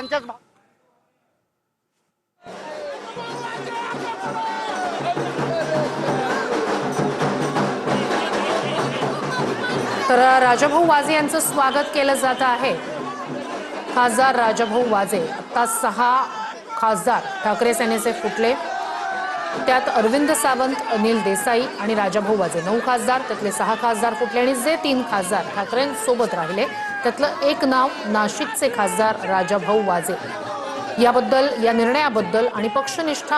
तर राजाभाऊ वाजे यांचं स्वागत केलं जात आहे। खासदार राजाभाऊ वाजे आता 6 खासदार ठाकरे सेनेचे फुटले, त्यात अरविंद सावंत, अनिल देसाई आणि राजाभाऊ वाजे 9 खासदार, त्यातले 6 खासदार फुटले आणि जे 3 खासदार ठाकरेंसोबत राहिले त्यातलं एक नाव नाशिकचे खासदार राजाभाऊ वाजे। याबद्दल, या निर्णयाबद्दल आणि पक्षनिष्ठा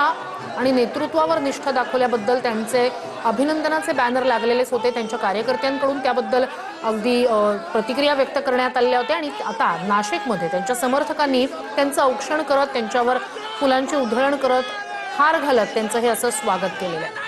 आणि नेतृत्वावर निष्ठा दाखवल्याबद्दल त्यांचे अभिनंदनाचे बॅनर लागलेलेच होते। त्यांच्या कार्यकर्त्यांकडून त्याबद्दल अगदी प्रतिक्रिया व्यक्त करण्यात आल्या होत्या आणि आता नाशिकमध्ये त्यांच्या समर्थकांनी त्यांचं औक्षण करत, त्यांच्यावर फुलांची उधळण करत, हार घालत त्यांचं हे असं स्वागत केलेलं आहे।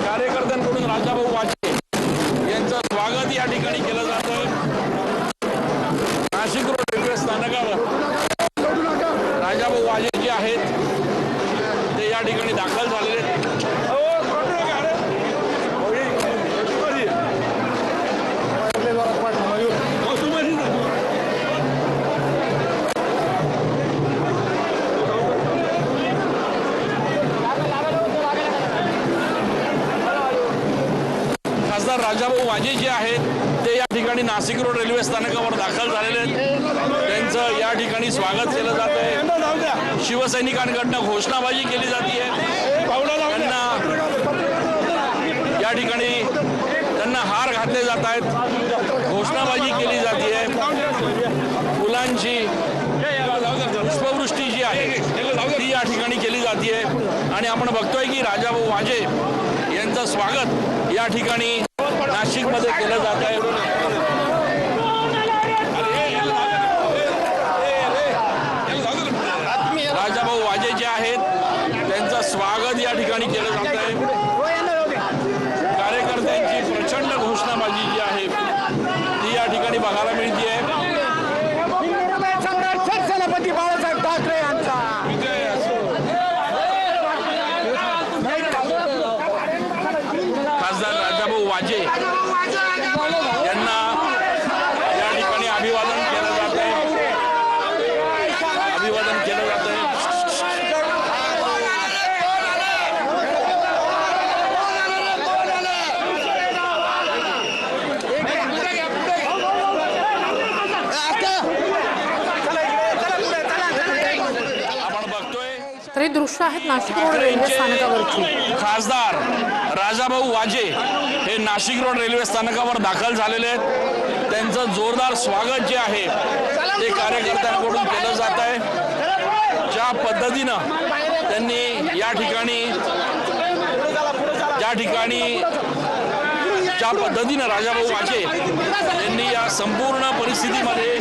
कार्यकर्त्यांकडून राजाभाऊ वाजे यांचं स्वागत या ठिकाणी केलं जातं। नाशिक रोड रेल्वे स्थानकावर राजाभाऊ वाजे जे आहेत ते या ठिकाणी दाखल झालेले आहेत। खासदार राजाभाऊ वाजे जे आहेत ते या ठिकाणी नाशिक रोड रेल्वे स्थानकावर दाखल झालेले आहेत। त्यांचं या ठिकाणी स्वागत केलं जात आहे। शिवसैनिकांकडून घोषणाबाजी केली जाते। त्यांना या ठिकाणी त्यांना हार घातले जात आहेत, घोषणाबाजी केली जाते, फुलांची पुष्पवृष्टी जी आहे ती या ठिकाणी केली जाते आणि आपण बघतोय की राजाभाऊ वाजे यांचं स्वागत या ठिकाणी नाशिकमध्ये केलं जात आहे। राजाभाऊ वाजे जे आहेत त्यांचं स्वागत या ठिकाणी केलं जात आहे। कार्यकर्त्यांची प्रचंड घोषणाबाजी जी आहे ती या ठिकाणी बघायला मिळते आहे। छत्रपती बाळासाहेब ठाकरे यांचा खासदार राजाभाऊ वाजे यांना या ठिकाणी अभिवादन केलं जात आहे। अभिवादन केलं जात आहे। आपण बघतोय तरी दृश्य आहेत नाशिक रोड रेल्वे स्थानकावरची। खासदार राजाभाऊ वाजे हे नाशिक रोड रेल्वे स्थानकावर दाखल झालेले आहेत। त्यांचं जोरदार स्वागत जे आहे ते कार्यकर्त्यांकडून केलं जात आहे। ज्या पद्धतीनं त्यांनी या ठिकाणी ज्या पद्धतीनं राजाभाऊ वाजे यांनी या संपूर्ण परिस्थितीमध्ये